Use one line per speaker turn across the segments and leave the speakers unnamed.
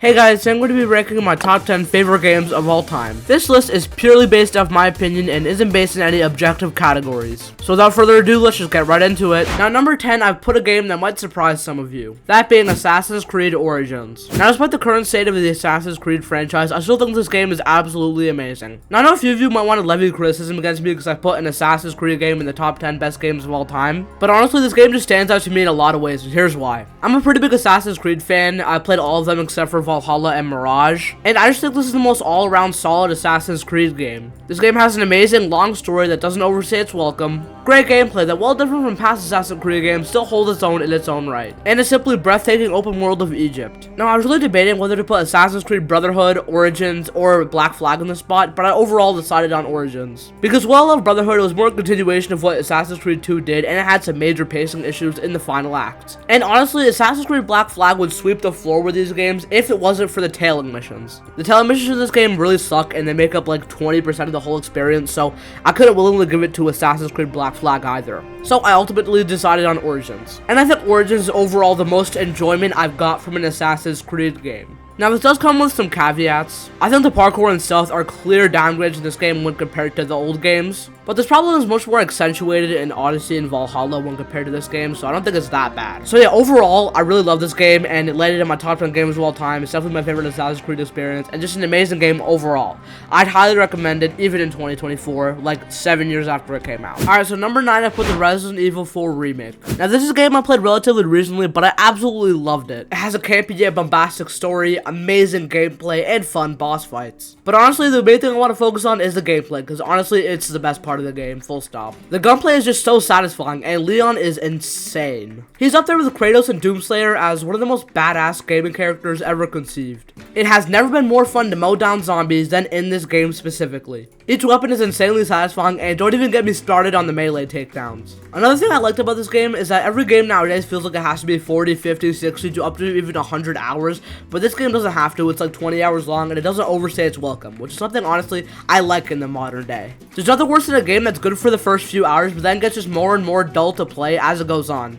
Hey guys, so I'm going to be ranking my top 10 favorite games of all time. This list is purely based off my opinion and isn't based in any objective categories. So without further ado, let's just get right into it. Now, number 10, I've put a game that might surprise some of you. That being Assassin's Creed Origins. Now, despite the current state of the Assassin's Creed franchise, I still think this game is absolutely amazing. Now, I know a few of you might want to levy criticism against me because I put an Assassin's Creed game in the top 10 best games of all time. But honestly, this game just stands out to me in a lot of ways, and here's why. I'm a pretty big Assassin's Creed fan. I played all of them except for Valhalla and Mirage, and I just think this is the most all-around solid Assassin's Creed game. This game has an amazing long story that doesn't overstay its welcome, great gameplay that, while different from past Assassin's Creed games, still holds its own in its own right, and a simply breathtaking open world of Egypt. Now, I was really debating whether to put Assassin's Creed Brotherhood, Origins, or Black Flag in this spot, but I overall decided on Origins. Because while I love Brotherhood, it was more a continuation of what Assassin's Creed 2 did, and it had some major pacing issues in the final act. And honestly, Assassin's Creed Black Flag would sweep the floor with these games if it wasn't for the tailing missions. The tailing missions in this game really suck, and they make up like 20% of the whole experience, so I couldn't willingly give it to Assassin's Creed Black Flag either. So I ultimately decided on Origins. And I think Origins is overall the most enjoyment I've got from an Assassin's Creed game. Now, this does come with some caveats. I think the parkour and stealth are clear downgrades in this game when compared to the old games, but this problem is much more accentuated in Odyssey and Valhalla when compared to this game, so I don't think it's that bad. So yeah, overall, I really love this game, and it landed in my top 10 games of all time. It's definitely my favorite Assassin's Creed experience, and just an amazing game overall. I'd highly recommend it, even in 2024, like 7 years after it came out. Alright, so number 9, I put the Resident Evil 4 Remake. Now, this is a game I played relatively recently, but I absolutely loved it. It has a campy yet bombastic story, amazing gameplay, and fun boss fights. But honestly, the main thing I want to focus on is the gameplay, because honestly, it's the best part of the game, full stop. The gunplay is just so satisfying, and Leon is insane. He's up there with Kratos and Doomslayer as one of the most badass gaming characters ever conceived. It has never been more fun to mow down zombies than in this game specifically. Each weapon is insanely satisfying, and don't even get me started on the melee takedowns. Another thing I liked about this game is that every game nowadays feels like it has to be 40, 50, 60 to up to even 100 hours, but this game doesn't have to. It's like 20 hours long, and it doesn't overstay its welcome, which is something honestly I like in the modern day. There's nothing worse than a game that's good for the first few hours, but then gets just more and more dull to play as it goes on.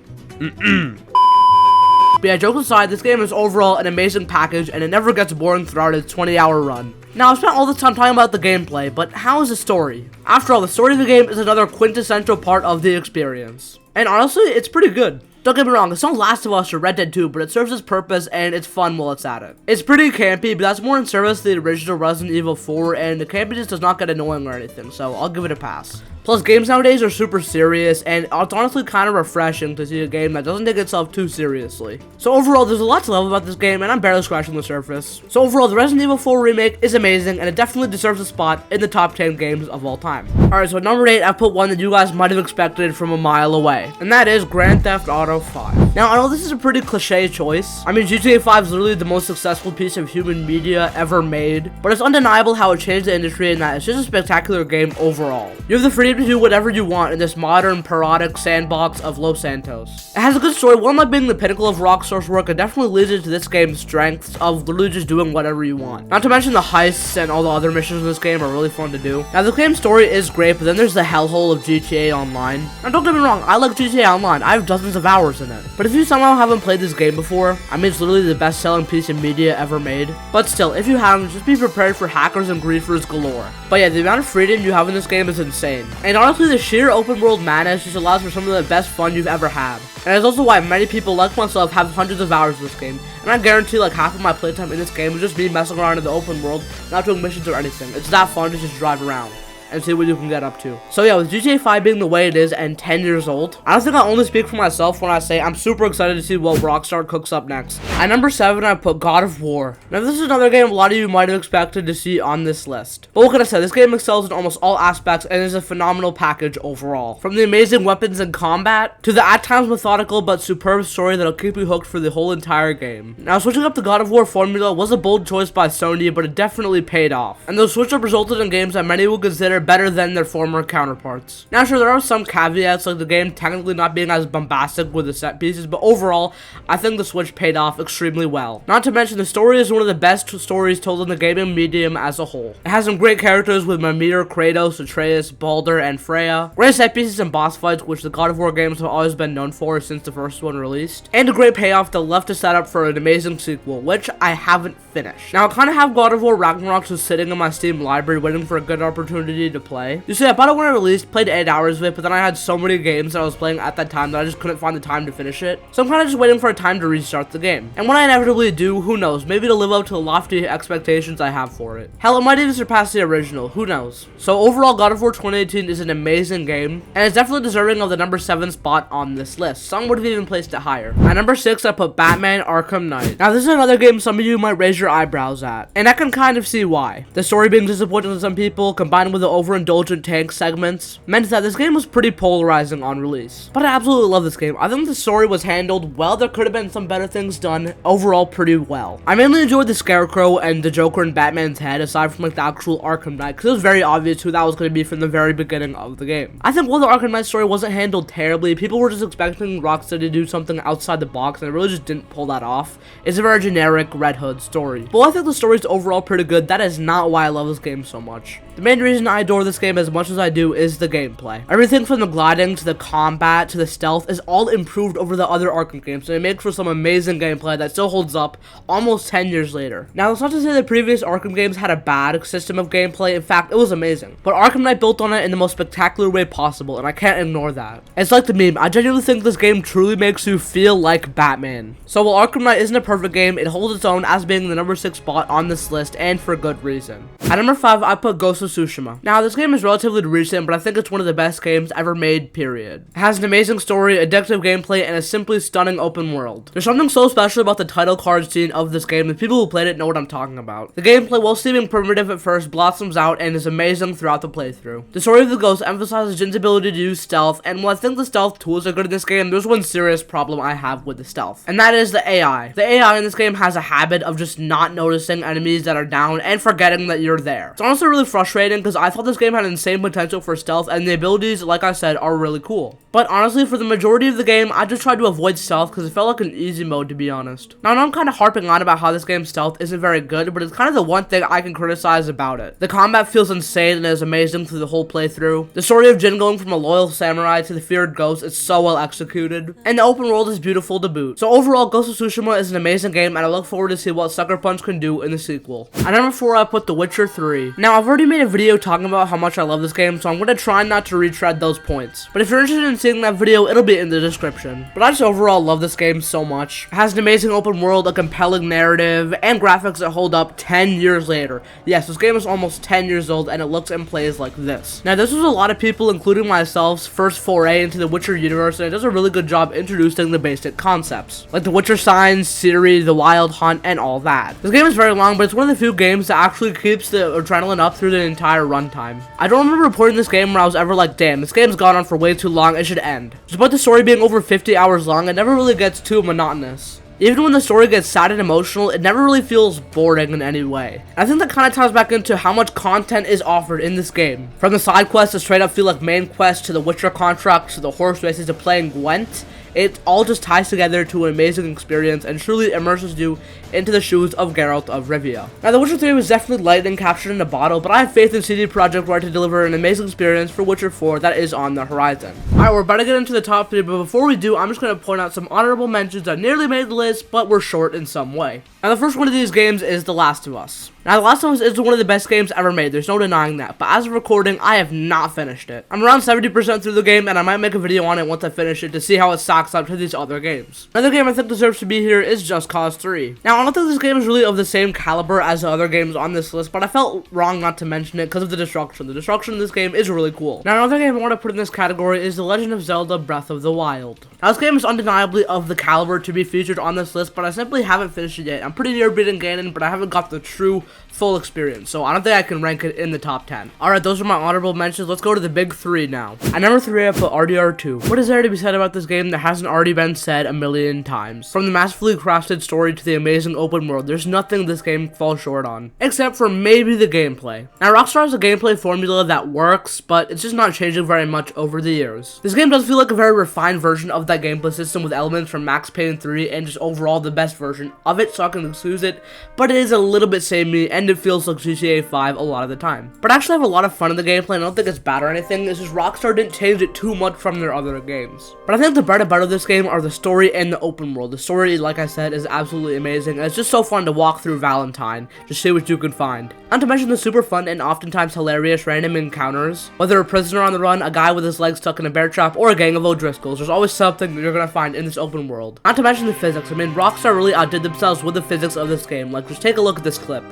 But yeah, jokes aside, this game is overall an amazing package, and it never gets boring throughout its 20-hour run. Now, I've spent all this time talking about the gameplay, but how is the story? After all, the story of the game is another quintessential part of the experience. And honestly, it's pretty good. Don't get me wrong, it's not Last of Us or Red Dead 2, but it serves its purpose and it's fun while it's at it. It's pretty campy, but that's more in service to the original Resident Evil 4, and the campiness does not get annoying or anything, so I'll give it a pass. Plus, games nowadays are super serious, and it's honestly kind of refreshing to see a game that doesn't take itself too seriously. So overall, there's a lot to love about this game, and I'm barely scratching the surface. So overall, the Resident Evil 4 Remake is amazing, and it definitely deserves a spot in the top 10 games of all time. Alright, so at number 8, I put one that you guys might have expected from a mile away, and that is Grand Theft Auto 5. Now, I know this is a pretty cliche choice. I mean, GTA 5 is literally the most successful piece of human media ever made, but it's undeniable how it changed the industry and that it's just a spectacular game overall. You have the freedom to do whatever you want in this modern, parodic sandbox of Los Santos. It has a good story. While not being the pinnacle of Rockstar's work, it definitely leads into this game's strengths of literally just doing whatever you want. Not to mention the heists and all the other missions in this game are really fun to do. Now, the game's story is great, but then there's the hellhole of GTA Online. Now, don't get me wrong, I like GTA Online. I have dozens of hours in it. But if you somehow haven't played this game before, I mean, it's literally the best-selling piece of media ever made. But still, if you haven't, just be prepared for hackers and griefers galore. But yeah, the amount of freedom you have in this game is insane. And honestly, the sheer open world madness just allows for some of the best fun you've ever had. And it's also why many people like myself have hundreds of hours in this game. And I guarantee like half of my playtime in this game is just me messing around in the open world, not doing missions or anything. It's that fun to just drive around and see what you can get up to. So yeah, with GTA 5 being the way it is and 10 years old, I don't think I only speak for myself when I say I'm super excited to see what Rockstar cooks up next. At number 7, I put God of War. Now, this is another game a lot of you might have expected to see on this list. But what can I say, this game excels in almost all aspects and is a phenomenal package overall. From the amazing weapons and combat, to the at times methodical but superb story that'll keep you hooked for the whole entire game. Now, switching up the God of War formula was a bold choice by Sony, but it definitely paid off. And those switch-up resulted in games that many would consider better than their former counterparts. Now sure, there are some caveats, like the game technically not being as bombastic with the set pieces, but overall, I think the Switch paid off extremely well. Not to mention, the story is one of the best stories told in the gaming medium as a whole. It has some great characters with Mimir, Kratos, Atreus, Baldur, and Freya, great set pieces and boss fights, which the God of War games have always been known for since the first one released, and a great payoff that left to set up for an amazing sequel, which I haven't finished. Now, I kind of have God of War Ragnarok just sitting in my Steam library waiting for a good opportunity to play. You see, I bought it when it released, played 8 hours of it, but then I had so many games that I was playing at that time that I just couldn't find the time to finish it. So I'm kind of just waiting for a time to restart the game. And when I inevitably do, who knows, maybe it'll live up to the lofty expectations I have for it. Hell, it might even surpass the original, who knows. So overall, God of War 2018 is an amazing game, and it's definitely deserving of the number 7 spot on this list. Some would have even placed it higher. At number 6, I put Batman Arkham Knight. Now, this is another game some of you might raise your eyebrows at, and I can kind of see why. The story being disappointing to some people, combined with the overindulgent tank segments, meant that this game was pretty polarizing on release. But I absolutely love this game. I think the story was handled well. There could have been some better things done, overall pretty well. I mainly enjoyed the Scarecrow and the Joker in Batman's head, aside from like the actual Arkham Knight, because it was very obvious who that was going to be from the very beginning of the game. I think while the Arkham Knight story wasn't handled terribly, people were just expecting Rockstar to do something outside the box, and it really just didn't pull that off. It's a very generic Red Hood story. But I think the story is overall pretty good. That is not why I love this game so much. The main reason I adore this game as much as I do is the gameplay. Everything from the gliding to the combat to the stealth is all improved over the other Arkham games, and it makes for some amazing gameplay that still holds up almost 10 years later. Now, that's not to say the previous Arkham games had a bad system of gameplay. In fact, it was amazing. But Arkham Knight built on it in the most spectacular way possible, and I can't ignore that. It's like the meme. I genuinely think this game truly makes you feel like Batman. So while Arkham Knight isn't a perfect game, it holds its own as being the number 6 spot on this list, and for good reason. At number 5, I put Ghost of Tsushima. Now, this game is relatively recent, but I think it's one of the best games ever made, period. It has an amazing story, addictive gameplay, and a simply stunning open world. There's something so special about the title card scene of this game, and people who played it know what I'm talking about. The gameplay, while seeming primitive at first, blossoms out and is amazing throughout the playthrough. The story of the ghost emphasizes Jin's ability to use stealth, and while I think the stealth tools are good in this game, there's one serious problem I have with the stealth, and that is the AI. The AI in this game has a habit of just not noticing enemies that are down and forgetting that you're there. It's honestly really frustrating because I thought this game had insane potential for stealth, and the abilities, like I said, are really cool. But honestly, for the majority of the game, I just tried to avoid stealth because it felt like an easy mode, to be honest. Now, I know I'm kind of harping on about how this game's stealth isn't very good, but it's kind of the one thing I can criticize about it. The combat feels insane and is amazing through the whole playthrough. The story of Jin going from a loyal samurai to the feared ghost is so well executed, and the open world is beautiful to boot. So overall, Ghost of Tsushima is an amazing game, and I look forward to see what Sucker Punch can do in the sequel. At number 4, I put The Witcher 3. Now, I've already made a video talking about how much I love this game, so I'm going to try not to retread those points. But if you're interested in seeing that video, it'll be in the description. But I just overall love this game so much. It has an amazing open world, a compelling narrative, and graphics that hold up 10 years later. Yes, this game is almost 10 years old, and it looks and plays like this. Now, this was a lot of people, including myself's, first foray into the Witcher universe, and it does a really good job introducing the basic concepts, like the Witcher signs, Ciri, the Wild Hunt, and all that. This game is very long, but it's one of the few games that actually keeps the adrenaline up through the entire runtime. I don't remember reporting this game where I was ever like, damn, this game's gone on for way too long, it should end. Despite the story being over 50 hours long, it never really gets too monotonous. Even when the story gets sad and emotional, it never really feels boring in any way. And I think that kind of ties back into how much content is offered in this game. From the side quests that straight up feel like main quests, to the Witcher contracts, to the horse races, to playing Gwent, it all just ties together to an amazing experience and truly immerses you into the shoes of Geralt of Rivia. Now, The Witcher 3 was definitely lightning captured in a bottle, but I have faith in CD Projekt Red to deliver an amazing experience for Witcher 4 that is on the horizon. Alright, we're about to get into the top 3, but before we do, I'm just going to point out some honorable mentions that nearly made the list, but were short in some way. Now, the first one of these games is The Last of Us. Now, The Last of Us is one of the best games ever made, there's no denying that, but as of recording, I have not finished it. I'm around 70% through the game, and I might make a video on it once I finish it to see how it stacks up to these other games. Another game I think deserves to be here is Just Cause 3. Now, I don't think this game is really of the same caliber as the other games on this list, but I felt wrong not to mention it because of the destruction. The destruction in this game is really cool. Now, another game I want to put in this category is The Legend of Zelda Breath of the Wild. Now, this game is undeniably of the caliber to be featured on this list, but I simply haven't finished it yet. I'm pretty near beating Ganon, but I haven't got the true full experience, so I don't think I can rank it in the top 10. Alright, those are my honorable mentions. Let's go to the big 3 now. At number 3, I put RDR2. What is there to be said about this game that hasn't already been said a million times? From the masterfully crafted story to the amazing open world, there's nothing this game falls short on, except for maybe the gameplay. Now, Rockstar has a gameplay formula that works, but it's just not changing very much over the years. This game does feel like a very refined version of that gameplay system with elements from Max Payne 3 and just overall the best version of it, so I can excuse it, but it is a little bit samey and it feels like GTA 5 a lot of the time. But I actually have a lot of fun in the gameplay, and I don't think it's bad or anything. It's just Rockstar didn't change it too much from their other games. But I think the bread and butter of this game are the story and the open world. The story, like I said, is absolutely amazing, and it's just so fun to walk through Valentine, just see what you can find. Not to mention the super fun and oftentimes hilarious random encounters. Whether a prisoner on the run, a guy with his legs stuck in a bear trap, or a gang of O'Driscolls, there's always something that you're gonna find in this open world. Not to mention the physics. I mean, Rockstar really outdid themselves with the physics of this game. Like, just take a look at this clip.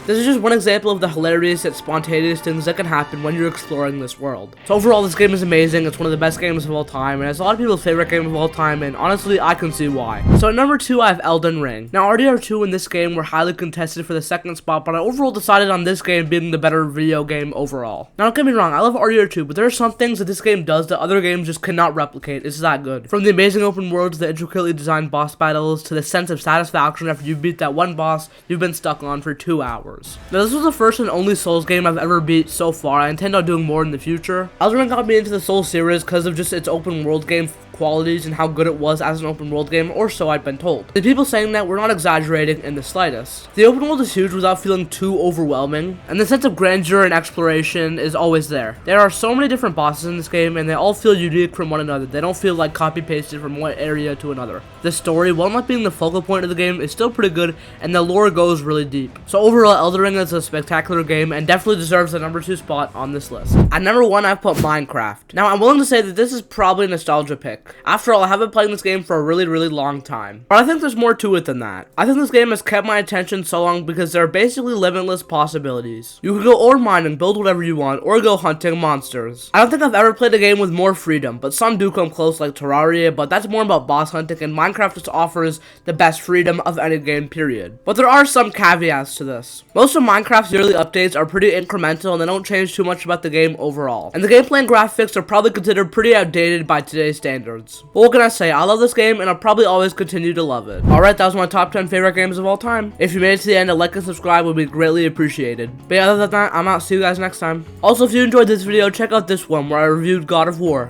This is just one example of the hilarious yet spontaneous things that can happen when you're exploring this world. So overall, this game is amazing. It's one of the best games of all time, and it's a lot of people's favorite game of all time, and honestly, I can see why. So at number 2, I have Elden Ring. Now, RDR2 and this game were highly contested for the second spot, but I overall decided on this game being the better video game overall. Now, don't get me wrong, I love RDR2, but there are some things that this game does that other games just cannot replicate. It's that good. From the amazing open world to the intricately designed boss battles to the sense of satisfaction after you beat that one boss you've been stuck on for 2 hours. Now, this was the first and only Souls game I've ever beat so far. I intend on doing more in the future. Elden Ring got me into the Souls series because of just its open world game qualities and how good it was as an open world game, or so I'd been told. The people saying that were not exaggerating in the slightest. The open world is huge without feeling too overwhelming, and the sense of grandeur and exploration is always there. There are so many different bosses in this game, and they all feel unique from one another. They don't feel like copy-pasted from one area to another. The story, while not being the focal point of the game, is still pretty good, and the lore goes really deep. So overall, Elden Ring is a spectacular game, and definitely deserves the number 2 spot on this list. At number 1, I've put Minecraft. Now, I'm willing to say that this is probably a nostalgia pick. After all, I have been playing this game for a really long time. But I think there's more to it than that. I think this game has kept my attention so long because there are basically limitless possibilities. You can go ore mining, build whatever you want, or go hunting monsters. I don't think I've ever played a game with more freedom, but some do come close like Terraria, but that's more about boss hunting, and Minecraft just offers the best freedom of any game, period. But there are some caveats to this. Most of Minecraft's yearly updates are pretty incremental, and they don't change too much about the game overall. And the gameplay and graphics are probably considered pretty outdated by today's standards. But what can I say? I love this game, and I'll probably always continue to love it. Alright, that was my top 10 favorite games of all time. If you made it to the end, a like and subscribe would be greatly appreciated. But yeah, other than that, I'm out. See you guys next time. Also, if you enjoyed this video, check out this one where I reviewed God of War.